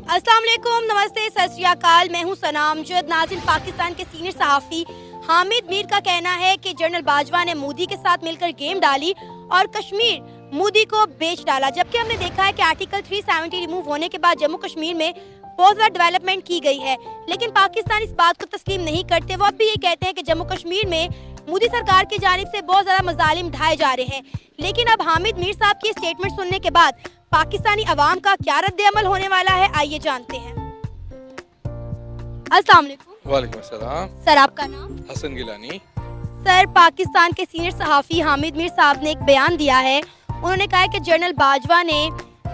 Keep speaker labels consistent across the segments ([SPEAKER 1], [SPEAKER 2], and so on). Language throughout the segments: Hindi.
[SPEAKER 1] अस्सलाम वालेकुम, नमस्ते, सत श्री अकाल। मैं हूं सना अमजद। नाज़रीन, पाकिस्तान के सीनियर सहाफ़ी हामिद मीर का कहना है कि जनरल बाजवा ने मोदी के साथ मिलकर गेम डाली और कश्मीर मोदी को बेच डाला। जबकि हमने देखा है कि आर्टिकल 370 रिमूव होने के बाद जम्मू कश्मीर में बहुत ज़्यादा डेवलपमेंट की गई है, लेकिन पाकिस्तान इस बात को तस्लीम नहीं करते। वो अब भी ये कहते हैं कि जम्मू कश्मीर में मोदी सरकार की जानिब से बहुत ज़्यादा मजालिम ढाए जा रहे हैं। लेकिन अब हामिद मीर साहब की स्टेटमेंट सुनने के बाद पाकिस्तानी अवाम का क्या रद्द अमल होने वाला है, आइए जानते हैं। अस्सलाम वालेकुम।
[SPEAKER 2] वालेकुम अस्सलाम।
[SPEAKER 1] सर, आपका नाम?
[SPEAKER 2] हसन गिलानी।
[SPEAKER 1] सर, पाकिस्तान के सीनियर सहाफ़ी हामिद मीर साहब ने एक बयान दिया है। उन्होंने कहा है कि जनरल बाजवा ने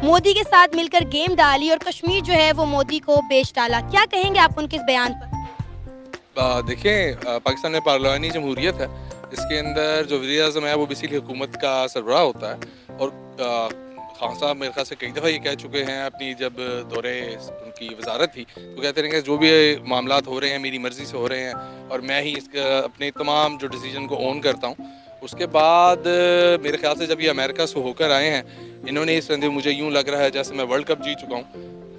[SPEAKER 1] मोदी के साथ मिलकर गेम डाली और कश्मीर जो है वो मोदी को बेच डाला। क्या कहेंगे आप उनके इस बयान पर?
[SPEAKER 2] देखें, पाकिस्तान में पार्लियामानी जमहूरियत है। इसके अंदर जो वज़ीर आज़म है वो बेसिकली हुकूमत का सरबराह होता है। और खान साहब मेरे ख्याल से कई दफ़ा ये कह चुके हैं, अपनी जब दौरे उनकी वजारत थी तो कहते रहेंगे जो भी मामलात हो रहे हैं मेरी मर्ज़ी से हो रहे हैं और मैं ही इसका अपने तमाम जो डिसीजन को ओन करता हूँ। उसके बाद मेरे ख्याल से जब ये अमेरिका से होकर आए हैं, इन्होंने इस तरह मुझे यूँ लग रहा है जैसे मैं वर्ल्ड कप जीत चुका हूँ।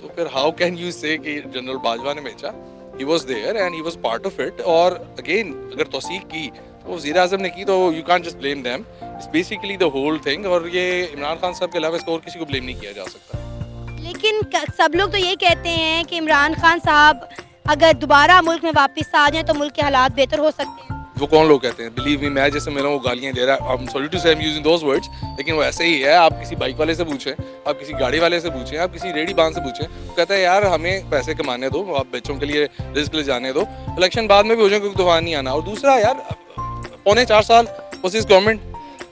[SPEAKER 2] तो फिर हाउ कैन यू से कि जनरल बाजवा ने बेचा? He was there and he was part of it। और अगेन अगर तौसीक की तो वज़ीर आज़म ने की, तो you can't just blame them, it's basically the whole thing. और ये इमरान खान साहब के अलावा इसको और किसी को ब्लेम नहीं किया जा सकता।
[SPEAKER 1] लेकिन सब लोग तो ये कहते हैं कि इमरान खान साहब अगर दोबारा मुल्क में वापस आ जाएं तो मुल्क के हालात बेहतर हो सकते हैं।
[SPEAKER 2] वो कौन लोग कहते हैं? बिलीव मी, मैं जैसे मेरा वो गालियाँ दे रहा है, आई एम सॉरी टू से I am using those words, लेकिन वो ऐसे ही है। आप किसी बाइक वाले से पूछें, आप किसी गाड़ी वाले से पूछें, आप किसी रेडी बांध से पूछें, वो कहता है यार हमें पैसे कमाने दो, आप बच्चों के लिए रिस्क ले जाने दो, इलेक्शन बाद में भी हो जाए, क्योंकि तूफान नहीं आना। और दूसरा यार, 4.5 साल उस इस गवर्नमेंट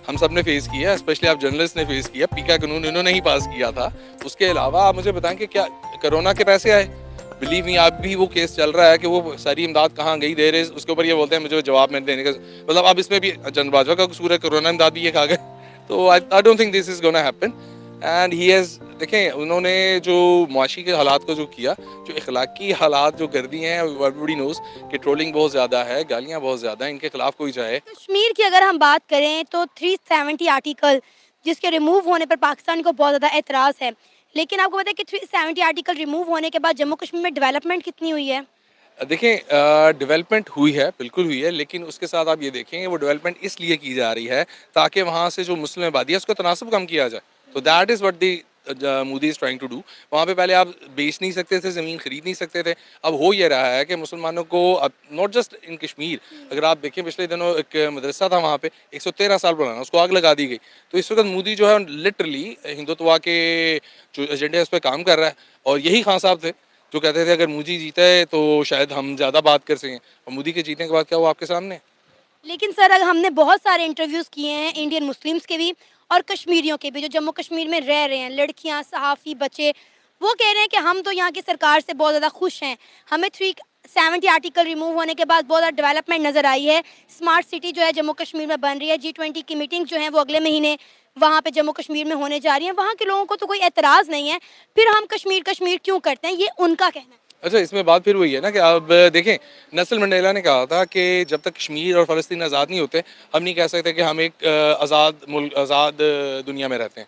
[SPEAKER 2] हम सब ने फेस किया, स्पेशली आप जर्नलिस्ट ने फेस किया। पीका कानून इन्होंने ही पास किया था। उसके अलावा आप मुझे बताएं कि क्या कोरोना के पैसे आए? बिलीव मी, आप भी वो केस चल रहा है कि वो सारी इमदाद कहाँ गई, दे रहे उसके ऊपर ये बोलते हैं मुझे जवाब में देने का, मतलब अब इसमें भी जनरल बाजवा का कसूर है, कोरोना इमदाद भी ये खा गए। तो I don't think this is gonna happen and he has. देखें, उन्होंने जो मुआशी के हालात को जो किया, जो इखलाकी हालात जो कर दिए हैं, एवरीबॉडी नोज कि ट्रोलिंग बहुत ज़्यादा है, गालियाँ बहुत ज़्यादा हैं, इनके खिलाफ कोई जाए।
[SPEAKER 1] कश्मीर की अगर हम बात करें तो 370 आर्टिकल जिसके रिमूव होने पर पाकिस्तान को बहुत ज़्यादा एतराज़ है, लेकिन आपको पता है कि 370 आर्टिकल रिमूव होने के बाद जम्मू कश्मीर में डेवलपमेंट कितनी हुई है?
[SPEAKER 2] देखें, डेवलपमेंट हुई है, बिल्कुल हुई है, लेकिन उसके साथ आप ये देखेंगे वो डेवलपमेंट इसलिए की जा रही है ताकि वहाँ से जो मुस्लिम आबादी है उसका तनासब कम किया जाए। तो that is what the Modi is trying to do. वहाँ पे पहले आप बेच नहीं सकते थे, ज़मीन खरीद नहीं सकते थे। अब हो ये रहा है कि मुसलमानों को, अब नॉट जस्ट इन कश्मीर, अगर आप देखें पिछले दिनों एक मदरसा था वहाँ पे 113 साल पुराना, उसको आग लगा दी गई। तो इस वक्त मोदी जो है लिटरली हिंदुत्व के जो एजेंडे है उस पर काम कर रहा है। और यही खान साहब थे जो कहते थे अगर मोदी जीता है तो शायद हम ज़्यादा बात कर सकें, और मोदी के जीतने के बाद क्या वो आपके सामने।
[SPEAKER 1] लेकिन सर, अगर हमने बहुत सारे इंटरव्यूज़ किए हैं इंडियन मुस्लिम्स के भी और कश्मीरियों के भी जो जम्मू कश्मीर में रह रहे हैं, लड़कियां, सहाफ़ी, बच्चे, वो कह रहे हैं कि हम तो यहाँ की सरकार से बहुत ज़्यादा खुश हैं। हमें 370 आर्टिकल रिमूव होने के बाद बहुत ज़्यादा डेवलपमेंट नज़र आई है। स्मार्ट सिटी जो है जम्मू कश्मीर में बन रही है। G20 की मीटिंग जो है वो अगले महीने वहाँ पे जम्मू कश्मीर में होने जा रही है। वहाँ के लोगों को तो कोई एतराज़ नहीं है, फिर हम कश्मीर कश्मीर क्यों करते हैं, ये उनका कहना है।
[SPEAKER 2] अच्छा, इसमें बात फिर वही है ना कि अब देखें, नेल्सन मंडेला ने कहा था कि जब तक कश्मीर और फ़लस्तीन आज़ाद नहीं होते हम नहीं कह सकते कि हम एक आज़ाद मुल्क, आज़ाद दुनिया में रहते हैं।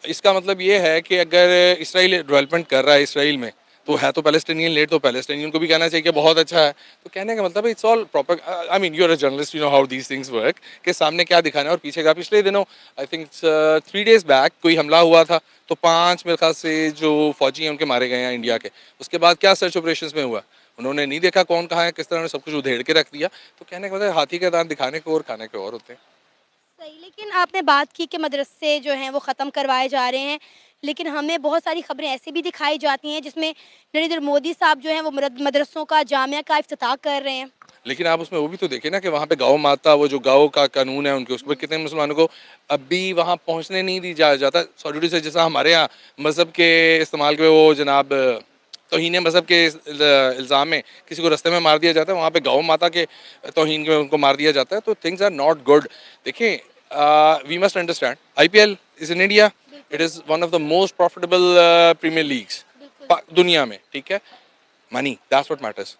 [SPEAKER 2] इसका मतलब ये है कि अगर इसराइल डेवलपमेंट कर रहा है इसराइल में, तो है तो पैलेस्टीनियन लेट, तो पैलेस्टीनियन को भी कहना चाहिए कि बहुत अच्छा है। तो कहने का मतलब है it's all proper. I mean you are a journalist, you know how these things work, के सामने क्या दिखाना है और पीछे का। पिछले दिनों आई थिंक 3 डेज बैक कोई हमला हुआ था, तो 5 मेरे ख्याल से जो फौजी हैं उनके मारे गए हैं इंडिया के। उसके बाद क्या सर्च ऑपरेशन में हुआ, उन्होंने नहीं देखा कौन कहाँ है, किस तरह ने सब कुछ उधेड़ के रख दिया। तो कहने का मतलब हाथी के दांत दिखाने को और खाने के और होते हैं।
[SPEAKER 1] सही, लेकिन आपने बात की कि मदरसे जो हैं वो ख़त्म करवाए जा रहे हैं, लेकिन हमें बहुत सारी खबरें ऐसी भी दिखाई जाती हैं जिसमें नरेंद्र मोदी साहब जो हैं वो मदरसों का, जामिया का इफ्तिताह कर रहे हैं।
[SPEAKER 2] लेकिन आप उसमें वो भी तो देखें ना कि वहाँ पे गौ माता, वो जो गौ का कानून है उनके, उस पर कितने मुसलमानों को अब भी वहाँ पहुँचने नहीं दी जाता। सॉरी से, जैसा हमारे यहाँ मज़हब के इस्तेमाल के वो जनाब तौहीन मज़हब के इल्ज़ाम में किसी को रास्ते में मार दिया जाता है, वहाँ पे गौ माता के तौहीन में उनको मार दिया जाता है। तो थिंग्स आर नॉट गुड। देखिए, we must understand IPL is in India, it is one of the most profitable premier leagues दुनिया में, ठीक है। Money, that's what matters.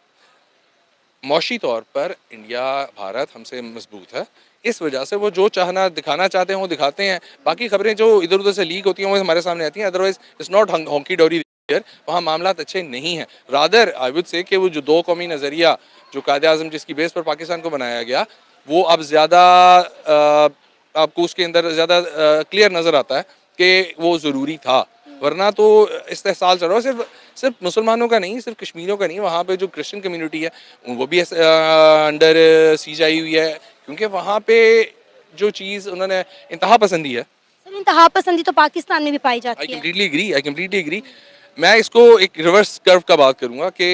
[SPEAKER 2] मौशी तौर पर इंडिया, भारत हमसे मजबूत है, इस वजह से वो जो चाहना दिखाना चाहते हैं वो दिखाते हैं। बाकी खबरें जो इधर उधर से लीक होती हैं वो हमारे सामने आती हैं, अदरवाइज इट्स नॉट हॉन्की डोरी। वहाँ मामलात अच्छे नहीं हैं। रादर आई वुड से कि वो जो दो कौमी नज़रिया जो कायदे आज़म जिसकी बेस पर पाकिस्तान को बनाया गया, वो अब ज़्यादा आपको उसके अंदर ज़्यादा क्लियर नज़र आता है कि वो ज़रूरी था। वरना तो इस्तेहसाल चल रहा है, सिर्फ मुसलमानों का नहीं, सिर्फ कश्मीरियों का नहीं, वहाँ पे जो क्रिश्चियन कम्युनिटी है वो भी अंडर सीज आई हुई है, क्योंकि वहाँ पे जो चीज़ उन्होंने इंतहा पसंदी है।
[SPEAKER 1] सर इंतहा पसंदी तो पाकिस्तान में भी पाई जाती है।
[SPEAKER 2] I completely agree. मैं इसको एक रिवर्स कर्व का बात करूंगा कि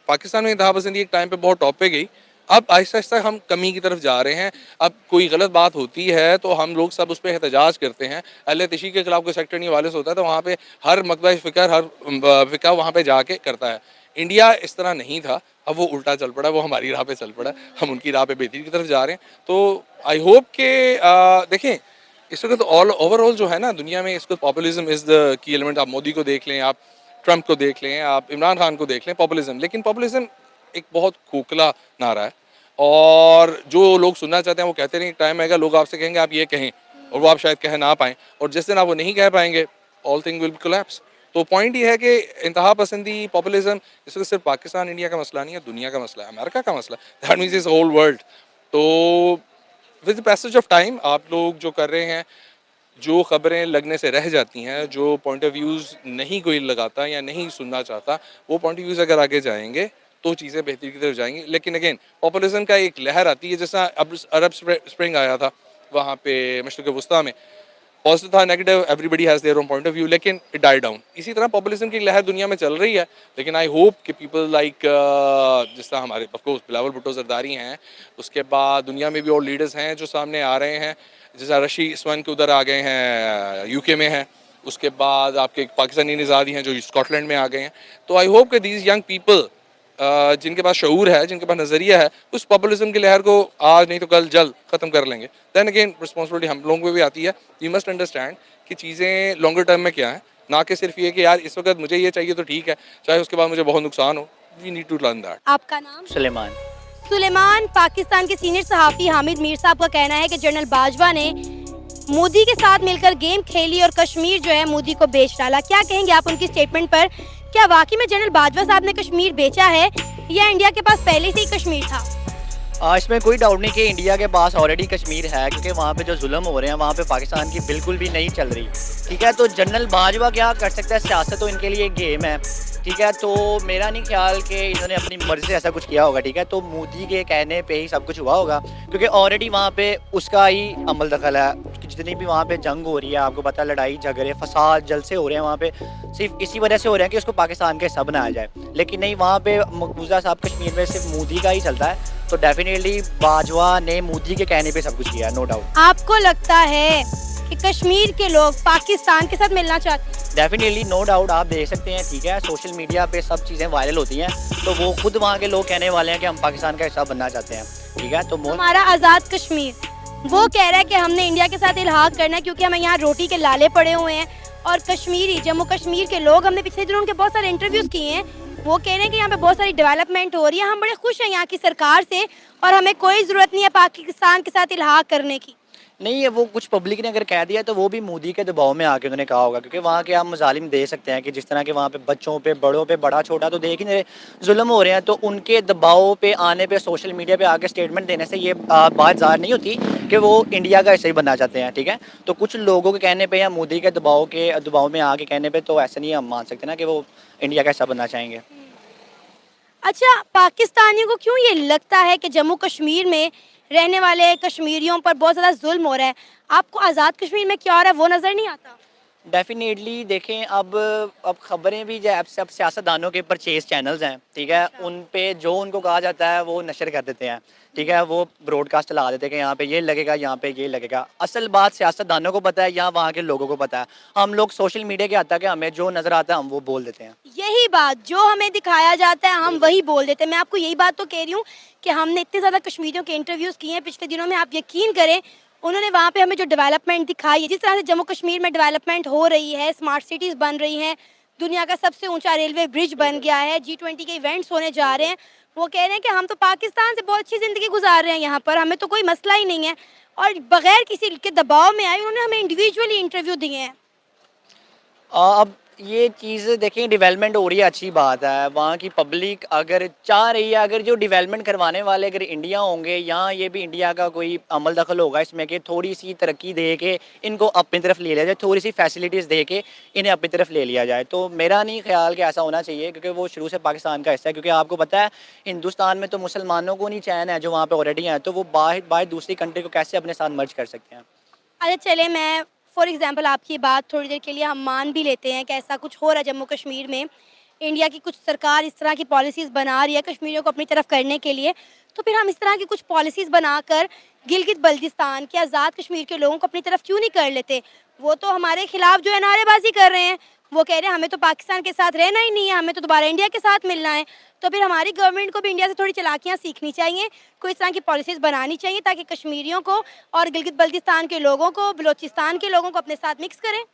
[SPEAKER 2] पाकिस्तान में इंतहा पसंदी एक टाइम पे बहुत टॉप पे गई, अब आहिस्ता आहिस्ता हम कमी की तरफ जा रहे हैं। अब कोई गलत बात होती है तो हम लोग सब उस पर एहतजाज करते हैं। अहले तशी के खिलाफ कोई सेक्टर नहीं वाले से होता है तो वहाँ पे हर मकबा फ़िक्र, हर फ़िक्र वहाँ पे जाके करता है। इंडिया इस तरह नहीं था, अब वो उल्टा चल पड़ा, वो हमारी राह पे चल पड़ा, हम उनकी राह पे बेहतरी की तरफ जा रहे हैं। तो आई होप के देखें, इस वक्त ऑल ओवरऑल जो है ना दुनिया में, इसको populism is the key element. आप मोदी को देख लें, आप ट्रंप को देख लें, आप इमरान खान को देख लें, पॉपुलिज्म। लेकिन पॉपुलिज्म एक बहुत खोखला नारा है, और जो लोग सुनना चाहते हैं वो कहते रहें। एक टाइम आएगा लोग आपसे कहेंगे आप ये कहें, और वो आप शायद कह ना पाएँ, और जिस दिन आप वो नहीं कह पाएंगे ऑल थिंग विल कोलैप्स। तो पॉइंट ये है कि इंतहा पसंदी, पॉपुलिज्म इस वक्त सिर्फ पाकिस्तान इंडिया का मसला नहीं है, दुनिया का मसला है, अमेरिका का मसला है, that means is whole world. तो with the passage of time आप लोग जो कर रहे हैं, जो खबरें लगने से रह जाती हैं, जो पॉइंट ऑफ व्यूज़ नहीं कोई लगाता या नहीं सुनना चाहता, वो पॉइंट ऑफ व्यूज़ अगर आगे जाएंगे तो चीज़ें बेहतरी की तरफ जाएंगी। लेकिन अगेन पॉपुलिज्म का एक लहर आती है, जैसा अब अरब स्प्रिंग आया था वहाँ पे मशरिक़ वस्ता में, पॉजिटिव था, negative, everybody has their own point of view, लेकिन इट डाई डाउन। इसी तरह पॉपुलिज्म की लहर दुनिया में चल रही है, लेकिन आई होप कि पीपल लाइक जिस तरह हमारे ऑफ कोर्स बिलावल भुट्टो जरदारी हैं, उसके बाद दुनिया में भी और लीडर्स हैं जो सामने आ रहे हैं, जैसा रशी इसवान के उधर आ गए हैं, यूके में हैं, उसके बाद आपके पाकिस्तानी निज़ादी हैं जो स्कॉटलैंड में आ गए हैं। तो आई होप कि दीज यंग पीपल जिनके पास शऊर है, जिनके पास नज़रिया है, उस पॉपुलिज्म की लहर को आज नहीं तो कल जल्द ख़त्म कर लेंगे। दैन अगेन रिस्पॉन्सिबिलिटी हम लोगों को भी आती है। वी मस्ट अंडरस्टैंड कि चीज़ें लॉन्गर टर्म में क्या है, ना कि सिर्फ ये कि यार इस वक्त मुझे ये चाहिए तो ठीक है, चाहे उसके बाद मुझे बहुत नुकसान हो। We need to learn that.
[SPEAKER 1] आपका नाम?
[SPEAKER 3] सुलेमान।
[SPEAKER 1] सुलेमान, पाकिस्तान के सीनियर सहाफ़ी हामिद मीर साहब का कहना है कि जनरल बाजवा ने मोदी के साथ मिलकर गेम खेली और कश्मीर जो है मोदी को बेच डाला। क्या कहेंगे आप उनकी स्टेटमेंट पर? क्या वाकई में जनरल बाजवा साहब ने कश्मीर बेचा है या इंडिया के पास पहले से ही कश्मीर था?
[SPEAKER 3] इसमें कोई डाउट नहीं कि इंडिया के पास ऑलरेडी कश्मीर है, क्योंकि वहाँ पे जो जुल्म हो रहे हैं वहाँ पे पाकिस्तान की बिल्कुल भी नहीं चल रही। ठीक है, तो जनरल बाजवा क्या कर सकता है, सियासत तो इनके लिए एक गेम है। ठीक है, तो मेरा नहीं ख्याल कि इन्होंने अपनी मर्ज़ी से ऐसा कुछ किया होगा। ठीक है, तो मोदी के कहने पे ही सब कुछ हुआ होगा, क्योंकि ऑलरेडी वहाँ पे उसका ही अमल दखल है। जितनी भी वहाँ पे जंग हो रही है, आपको पता है, लड़ाई झगड़े फसाद जलसे हो रहे हैं वहाँ पे, सिर्फ इसी वजह से हो रहे हैं कि उसको पाकिस्तान का हिस्सा बनाया जाए। लेकिन नहीं, वहाँ पे मकबूजा साहब कश्मीर में सिर्फ मोदी का ही चलता है। तो डेफिनेटली बाजवा ने मोदी के कहने पे सब कुछ किया, नो डाउट।
[SPEAKER 1] आपको लगता है कि कश्मीर के लोग पाकिस्तान के साथ मिलना चाहते हैं?
[SPEAKER 3] डेफिनेटली, नो डाउट, आप देख सकते हैं। ठीक है, सोशल मीडिया पे सब चीज़ें वायरल होती हैं, तो वो खुद वहाँ के लोग कहने वाले हैं कि हम पाकिस्तान का हिस्सा बनना चाहते हैं। ठीक है, तो
[SPEAKER 1] हमारा आज़ाद कश्मीर, वो कह रहा है कि हमने इंडिया के साथ इल्हाक करना है क्योंकि हमें यहाँ रोटी के लाले पड़े हुए हैं। और कश्मीरी, जम्मू कश्मीर के लोग, हमने पिछले दिनों उनके बहुत सारे इंटरव्यूज़ किए हैं, वो कह रहे हैं कि यहाँ पे बहुत सारी डेवलपमेंट हो रही है, हम बड़े खुश हैं यहाँ की सरकार से और हमें कोई ज़रूरत नहीं है पाकिस्तान के साथ इल्हाक करने की।
[SPEAKER 3] नहीं है, वो कुछ पब्लिक ने अगर कह दिया तो वो भी मोदी के दबाव में आके उन्होंने कहा होगा, क्योंकि वहाँ के आप मजालिम दे सकते हैं कि जिस तरह के वहाँ पे बच्चों पे, बड़ों पे, बड़ा छोटा तो देख ही नहीं रहे जुल्म हो रहे हैं, तो उनके दबाव पे आने पे, सोशल मीडिया पे आके स्टेटमेंट देने से ये बात ज़ाहिर नहीं होती कि वो इंडिया का ऐसे ही बनना चाहते हैं। ठीक है, तो कुछ लोगों के कहने पर या मोदी के दबाव में आके कहने पर तो ऐसा नहीं हम मान सकते ना कि वो इंडिया का ऐसा बनना चाहेंगे।
[SPEAKER 1] अच्छा, पाकिस्तानियों को क्यों ये लगता है कि जम्मू कश्मीर में रहने वाले कश्मीरियों पर बहुत ज़्यादा जुल्म हो रहा है? आपको आज़ाद कश्मीर में क्या हो रहा है वो नज़र नहीं आता?
[SPEAKER 3] डेफिनेटली देखें, अब खबरें भी जो अब सियासतदानों के परचेज चैनल्स हैं, ठीक है, उन पे जो उनको कहा जाता है वो नशर कर देते हैं। ठीक है, वो ब्रॉडकास्ट चला देते हैं कि यहाँ पे ये लगेगा, यहाँ पे ये लगेगा। असल बात सियासतदानों को पता है या वहाँ के लोगों को पता है। हम लोग सोशल मीडिया के आता है कि हमें जो नज़र आता है हम वो बोल देते हैं।
[SPEAKER 1] यही बात, जो हमें दिखाया जाता है हम वही बोल देते हैं। मैं आपको यही बात तो कह रही हूँ कि हमने इतने ज़्यादा कश्मीरियों के इंटरव्यूज़ किए हैं पिछले दिनों में, आप यकीन करें उन्होंने वहाँ पे हमें जो डेवलपमेंट दिखाई है, जिस तरह से जम्मू कश्मीर में डेवलपमेंट हो रही है, स्मार्ट सिटीज़ बन रही हैं, दुनिया का सबसे ऊंचा रेलवे ब्रिज बन गया है, G20 के इवेंट्स होने जा रहे हैं, वो कह रहे हैं कि हम तो पाकिस्तान से बहुत अच्छी ज़िंदगी गुजार रहे हैं यहाँ पर, हमें तो कोई मसला ही नहीं है। और बगैर किसी के दबाव में आए उन्होंने हमें इंडिविजुअली इंटरव्यू दिए हैं।
[SPEAKER 3] अब ये चीज़ देखें, डेवलपमेंट हो रही है, अच्छी बात है। वहाँ की पब्लिक अगर चाह रही है, अगर जो डेवलपमेंट करवाने वाले अगर इंडिया होंगे, यहाँ ये भी इंडिया का कोई अमल दखल होगा इसमें कि थोड़ी सी तरक्की दे के इनको अपनी तरफ ले लिया जाए, थोड़ी सी फैसिलिटीज़ दे के इन्हें अपनी तरफ ले लिया जाए। तो मेरा नहीं ख्याल कि ऐसा होना चाहिए, क्योंकि वो शुरू से पाकिस्तान का हिस्सा है। क्योंकि आपको पता है हिंदुस्तान में तो मुसलमानों को नहीं चैन है जो वहाँ पर ऑलरेडी हैं, तो वो बाहर बाहर दूसरी कंट्री को कैसे अपने साथ मर्ज कर सकते हैं।
[SPEAKER 1] अच्छा चले, मैं फॉर एग्जांपल आपकी बात थोड़ी देर के लिए हम मान भी लेते हैं कि ऐसा कुछ हो रहा है जम्मू कश्मीर में, इंडिया की कुछ सरकार इस तरह की पॉलिसीज़ बना रही है कश्मीरियों को अपनी तरफ करने के लिए, तो फिर हम इस तरह की कुछ पॉलिसीज़ बनाकर गिलगित बल्तिस्तान के आज़ाद कश्मीर के लोगों को अपनी तरफ क्यों नहीं कर लेते? वो तो हमारे खिलाफ जो है नारेबाजी कर रहे हैं, वो कह रहे हैं हमें तो पाकिस्तान के साथ रहना ही नहीं है, हमें तो दोबारा इंडिया के साथ मिलना है। तो फिर हमारी गवर्नमेंट को भी इंडिया से थोड़ी चालाकियाँ सीखनी चाहिए, कोई इस तरह की पॉलिसीज़ बनानी चाहिए ताकि कश्मीरियों को और गिलगित बल्तिस्तान के लोगों को, बलोचिस्तान के लोगों को अपने साथ मिक्स करें।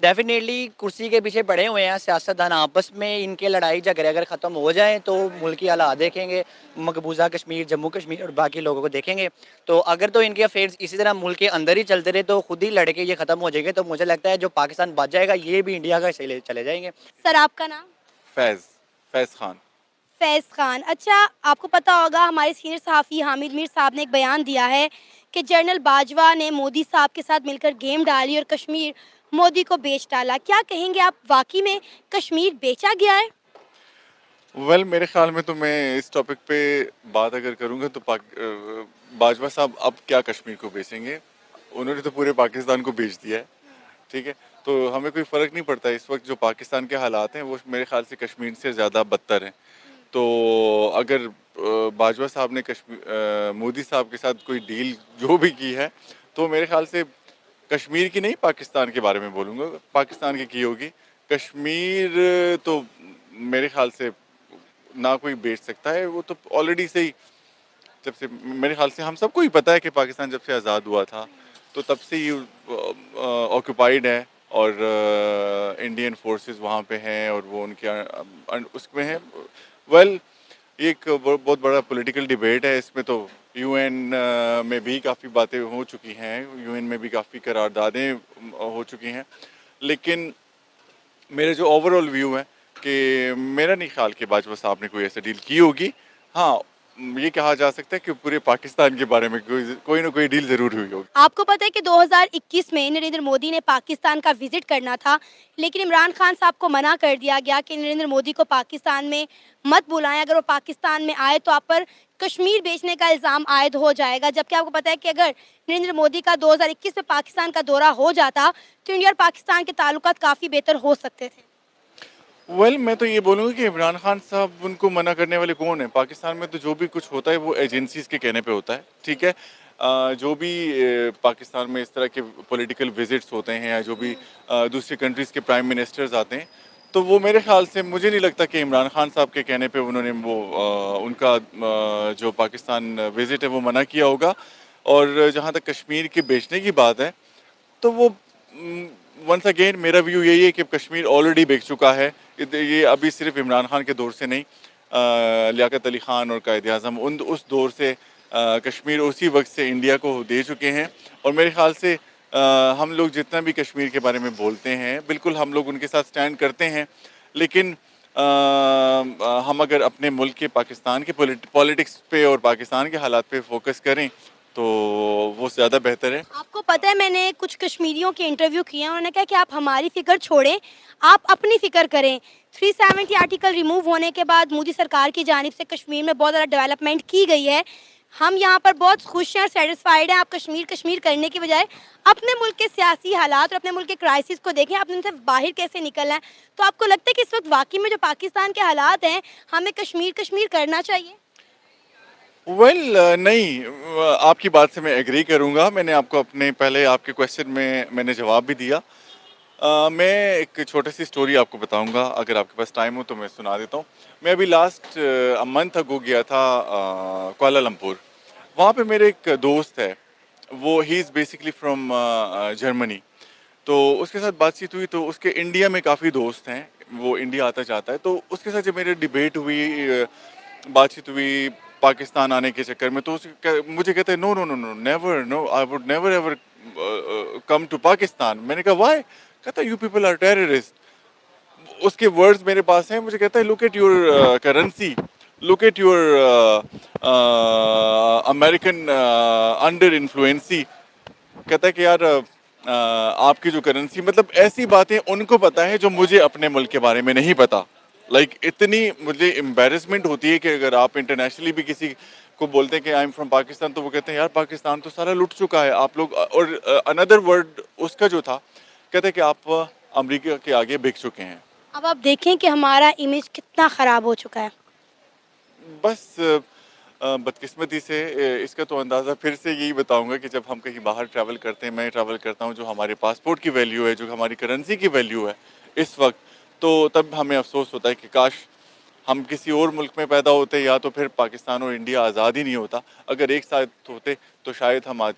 [SPEAKER 3] डेफिनेटली कुर्सी के पीछे पड़े हुए हैं सियासतदान, आपस में इनके लड़ाई झगड़े अगर ख़त्म हो जाएं तो मुल्क की हालात देखेंगे, मकबूजा कश्मीर, जम्मू कश्मीर और बाकी लोगों को देखेंगे। तो अगर तो इनके अफेयर्स इसी तरह मुल्क के अंदर ही चलते रहे तो खुद ही लड़के ये ख़त्म हो जाएंगे। तो मुझे लगता है जो पाकिस्तान बच जाएगा ये भी इंडिया का हिस्सा ले चले जाएंगे।
[SPEAKER 1] सर आपका नाम?
[SPEAKER 4] फैज़ खान।
[SPEAKER 1] फैज़ खान। अच्छा, आपको पता होगा हमारे सीनियर सहाफ़ी हामिद मीर साहब ने एक बयान दिया है कि जनरल बाजवा ने मोदी साहब के साथ मिलकर गेम डाली और कश्मीर मोदी को बेच डाला। क्या कहेंगे आप, वाकई में कश्मीर बेचा गया है?
[SPEAKER 4] वेल मेरे ख्याल में तो मैं इस टॉपिक पे बात अगर करूँगा तो बाजवा साहब अब क्या कश्मीर को बेचेंगे, उन्होंने तो पूरे पाकिस्तान को बेच दिया है। ठीक है, तो हमें कोई फ़र्क नहीं पड़ता। इस वक्त जो पाकिस्तान के हालात हैं वो मेरे ख्याल से कश्मीर से ज़्यादा बदतर हैं। तो अगर बाजवा साहब ने मोदी साहब के साथ कोई डील जो भी की है तो मेरे ख्याल से कश्मीर की नहीं, पाकिस्तान के बारे में बोलूँगा, पाकिस्तान की होगी। कश्मीर तो मेरे ख्याल से ना कोई बेच सकता है, वो तो ऑलरेडी से ही जब से मेरे ख्याल से हम सबको ही पता है कि पाकिस्तान जब से आज़ाद हुआ था तो तब से ही ऑक्यूपाइड है और इंडियन फोर्सेस वहाँ पे हैं और वो उनके उसमें हैं। वेल ये एक बहुत बड़ा पॉलिटिकल डिबेट है, इसमें तो यूएन में भी काफ़ी बातें हो चुकी हैं, यूएन में भी काफ़ी करारदादें हो चुकी हैं, लेकिन मेरे जो ओवरऑल व्यू है कि मेरा नहीं ख्याल कि बाजवा साहब ने कोई ऐसा डील की होगी। हाँ, ये कहा जा सकता है कि पूरे पाकिस्तान के बारे में कोई ना कोई डील ज़रूर हुई होगी।
[SPEAKER 1] आपको पता है कि 2021 में नरेंद्र मोदी ने पाकिस्तान का विजिट करना था, लेकिन इमरान खान साहब को मना कर दिया गया कि नरेंद्र मोदी को पाकिस्तान में मत बुलाएं, अगर वो पाकिस्तान में आए तो आप पर कश्मीर बेचने का इल्ज़ाम आयद हो जाएगा। जबकि आपको पता है कि अगर नरेंद्र मोदी का 2021 में पाकिस्तान का दौरा हो जाता तो इंडिया और पाकिस्तान के ताल्लुकात काफ़ी बेहतर हो सकते थे।
[SPEAKER 4] वेल मैं तो ये बोलूँगा कि इमरान खान साहब उनको मना करने वाले कौन है? पाकिस्तान में तो जो भी कुछ होता है वो एजेंसीज़ के कहने पे होता है, ठीक है। जो भी पाकिस्तान में इस तरह के पॉलिटिकल विजिट्स होते हैं या जो भी दूसरी कंट्रीज़ के प्राइम मिनिस्टर्स आते हैं, तो वो मेरे ख्याल से मुझे नहीं लगता कि इमरान खान साहब के कहने पे उन्होंने वो उनका जो पाकिस्तान विजिट है वो मना किया होगा। और जहाँ तक कश्मीर के बेचने की बात है तो वो वंस अगेन मेरा व्यू यही है कि कश्मीर ऑलरेडी बिक चुका है। ये अभी सिर्फ इमरान खान के दौर से नहीं, लियाकत अली ख़ान और कायद आज़म उस दौर से कश्मीर उसी वक्त से इंडिया को दे चुके हैं। और मेरे ख़्याल से हम लोग जितना भी कश्मीर के बारे में बोलते हैं बिल्कुल हम लोग उनके साथ स्टैंड करते हैं, लेकिन हम अगर अपने मुल्क के पाकिस्तान के पॉलिटिक्स पे और पाकिस्तान के हालात पे फोकस करें तो वो ज़्यादा बेहतर है।
[SPEAKER 1] आपको पता है मैंने कुछ कश्मीरियों के इंटरव्यू किए हैं, उन्होंने कहा कि आप हमारी फ़िक्र छोड़ें, आप अपनी फ़िक्र करें। 370 आर्टिकल रिमूव होने के बाद मोदी सरकार की जानिब से कश्मीर में बहुत ज़्यादा डेवलपमेंट की गई है, हम यहाँ पर बहुत खुश हैं और सेटिस्फाइड हैं। आप कश्मीर कश्मीर करने की बजाय अपने मुल्क के सियासी हालात और अपने मुल्क के क्राइसिस को देखें, आपने उनसे बाहर कैसे निकलना है। तो आपको लगता है कि इस वक्त वाकई में जो पाकिस्तान के हालात हैं हमें कश्मीर कश्मीर करना चाहिए?
[SPEAKER 4] वेल नहीं, आपकी बात से मैं एग्री करूंगा। मैंने आपको अपने पहले आपके क्वेश्चन में मैंने जवाब भी दिया। मैं एक छोटी सी स्टोरी आपको बताऊंगा, अगर आपके पास टाइम हो तो मैं सुना देता हूँ। मैं अभी लास्ट मंथ अगो गया था कुआलालंपुर। वहाँ पे मेरे एक दोस्त है, वो he is basically from Germany. तो उसके साथ बातचीत हुई तो उसके इंडिया में काफ़ी दोस्त हैं, वो इंडिया आता जाता है। तो उसके साथ जब मेरी डिबेट हुई, बातचीत हुई पाकिस्तान आने के चक्कर में, तो मुझे कहते हैं no no no no never, no I would never ever come to Pakistan. मैंने कहा वाई? कहता यू पीपल आर टेररिस्ट। उसके वर्ड्स मेरे पास हैं, मुझे कहता है look at your currency, look at your American under influence. कहता है कि यार आपकी जो करेंसी, मतलब ऐसी बातें उनको पता है जो मुझे अपने मुल्क के बारे में नहीं पता। लाइक इतनी मुझे एम्बेरसमेंट होती है कि अगर आप इंटरनेशनली भी किसी को बोलते हैं कि आई एम फ्रॉम पाकिस्तान, तो वो कहते हैं यार पाकिस्तान तो सारा लुट चुका है आप लोग। और अनदर वर्ड उसका जो था, कहते हैं कि आप अमेरिका के आगे बिक चुके हैं।
[SPEAKER 1] अब आप देखें कि हमारा इमेज कितना ख़राब हो चुका है।
[SPEAKER 4] बस बदकिस्मती से इसका तो अंदाज़ा फिर से यही बताऊंगा कि जब हम कहीं बाहर ट्रैवल करते हैं, मैं ट्रैवल करता हूं, जो हमारे पासपोर्ट की वैल्यू है, जो हमारी करेंसी की वैल्यू है इस वक्त, तो तब हमें अफसोस होता है कि काश हम किसी और मुल्क में पैदा होते, या तो फिर पाकिस्तान और इंडिया आज़ाद ही नहीं होता। अगर एक साथ होते तो शायद हम आज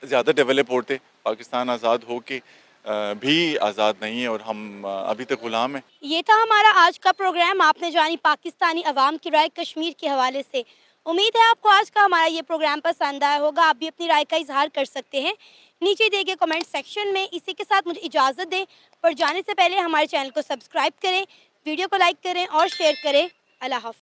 [SPEAKER 4] ज़्यादा डेवलप होते। पाकिस्तान आज़ाद हो के भी आज़ाद नहीं है और हम अभी तक गुलाम हैं।
[SPEAKER 1] ये था हमारा आज का प्रोग्राम। आपने जानी पाकिस्तानी अवाम की राय कश्मीर के हवाले से। उम्मीद है आपको आज का हमारा ये प्रोग्राम पसंद आया होगा। आप भी अपनी राय का इजहार कर सकते हैं नीचे दिए गए कमेंट सेक्शन में। इसी के साथ मुझे इजाज़त दें, पर जाने से पहले हमारे चैनल को सब्सक्राइब करें, वीडियो को लाइक करें और शेयर करें। अल्लाह हाफ़िज़।